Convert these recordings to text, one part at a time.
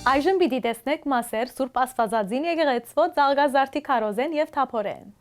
Այժմ պիտի տեսնեք մասեր Սուրբ Աստվածածին եկեղեցվո Ծաղկազարդի քարոզեն եւ թափորեն։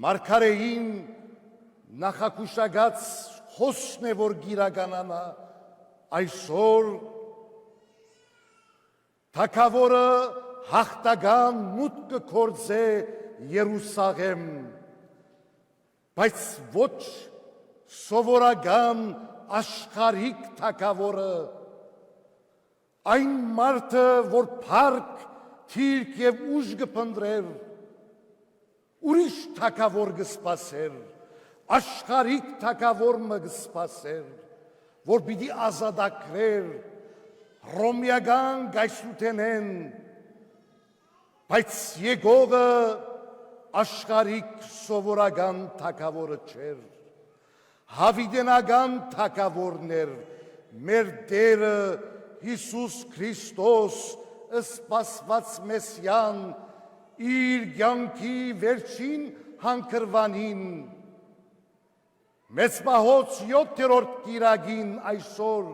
Մարգարեին նախակուշագած հոսն է, որ գիրականանա այսօր թագավորը հաղթական մուտքը կորձե Երուսաղեմ, բայց ոչ սովորական աշխարհիկ թագավորը, այն մարդը, որ փառք, թիրք եւ ուժ կփնտրեր, ուրիշ թագավոր կսպասեր, աշխարհիկ թագավոր մը կսպասեր, որ պիտի ազատագրեր ռոմիական գայսութենեն, բայց եկողը աշխարհիկ սովորական թագավորը չէր, հավիտենական թագավորն էր, մեր Տերը Հիսուս Քրիստոս, սպասված Մեսիան, իր կյանքի վերջին հանգրվանին, մեծմահոց 7-րդ կիրագին այսօր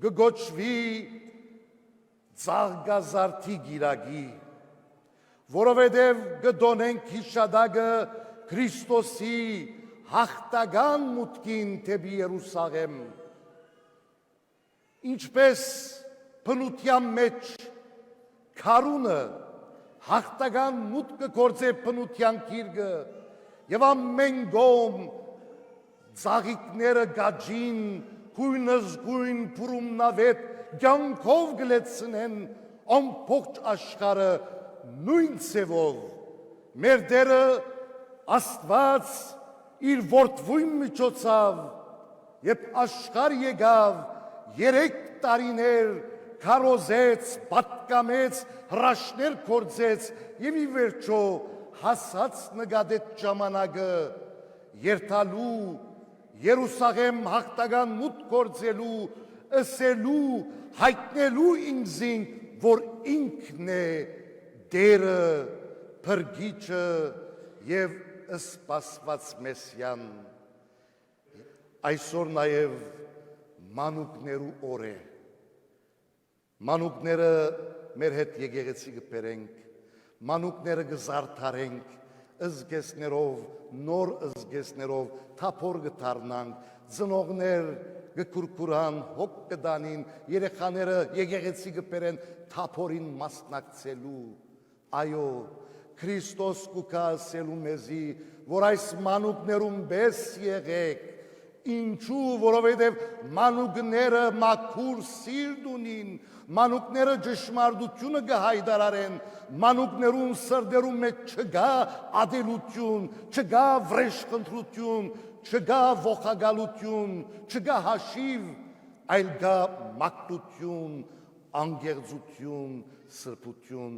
կգոչվի Ծաղկազարդի կիրագի, որովհետև կդոնենք հիշադակը Քրիստոսի հաղթական մուտքին դեպի Երուսաղեմ, ինչպես բնության մեջ քարունը հաղթական մուտքը գործե բնության գիրկը եւ ամեն կողմ ծաղիկները գաջին գույնզգույն բուրումնավետ կյանքով գլեցնեն ամբողջ աշխարհը նույն ձևով մեր Տերը Աստված իր որդվույն միջոցով երբ աշխարհ եկավ 3 տարիներ քարոզեց, պատկամեց, հրաշներ կործեց և ի վերջո հասած նգադեց ժամանակը երթալու, Երուսաղեմ հաղթական մուտք գործելու, ըսելու, հայտնելու ինքզին, որ ինքն է Տերը, փրկիչը և սպասված Մեսիան։ Այսօր նաև մանուկներու օր է։ Մանուկները մեր հետ եկեղեցի կբերենք, մանուկները կզարդարենք, ըզգեսներով, նոր ըզգեսներով թափոր գտարնանք, ծնողներ գկուրկուրան, հոգ կդանին, երեխաները եկեղեցի գպերեն թափորին մասնակցելու, այո, Քրիստոս կուկա ասելու մեզի, որ այս մանուկներում բես եղեք, ինչու, որովհետև մանուկները մաքուր սիրտ ունին, մանուկները ճշմարտությունը կհայտարարեն, մանուկներուն սրտերում մեջ չկա ադելություն, չկա վրեժխնդրություն, չկա ողագալություն, չկա հաշիվ, այլ կա մաքրություն, անգեղծություն, սրբություն։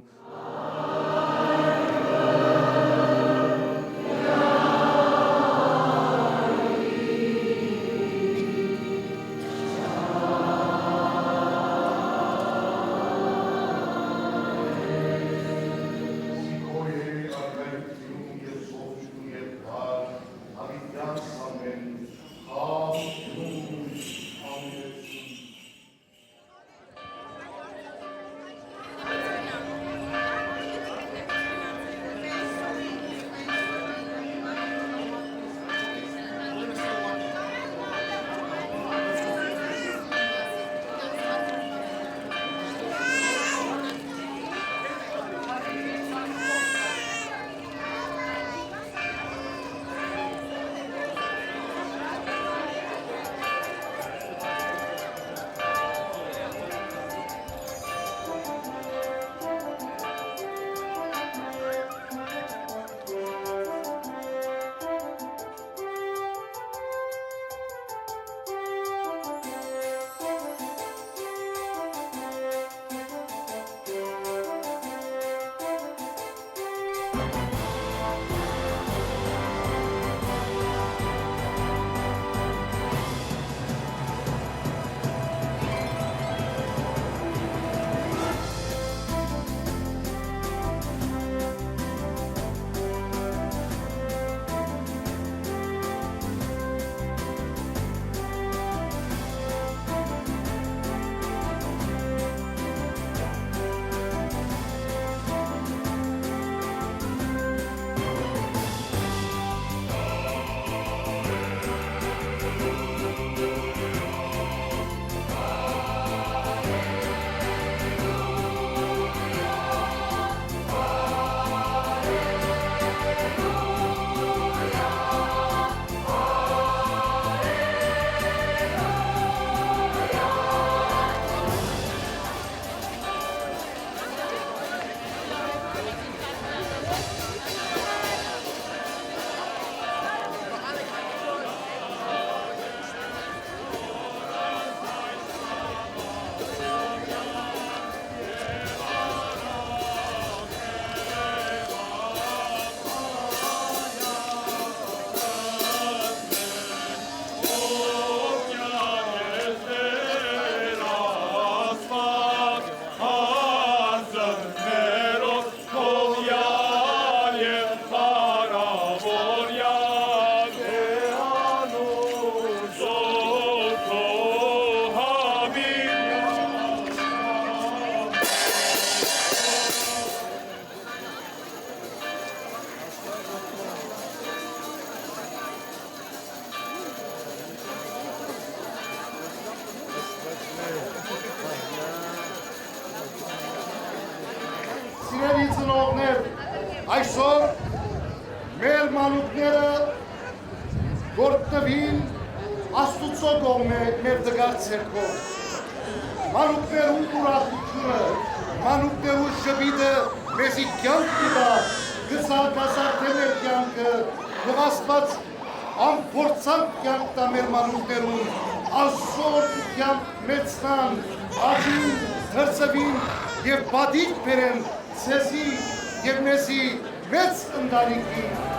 Սիրելի ծնողներ, այսօր մեր մանուկները գործտվին Աստուծո կողմէ մեր դգար ցերկով։ Մանուկներու ուրախությունը, մանուկներու շվիդը մեզի կյանք տա, գծակասարթե մեր կյանքը, թող Աստված ամփորձանք կյանք տա մեր մանուկներուն, այսօր կյանք մեծնան, աջին, հրծվին և բադիկ բերեն ցեզի և մեզի մեծ ընտանիքին։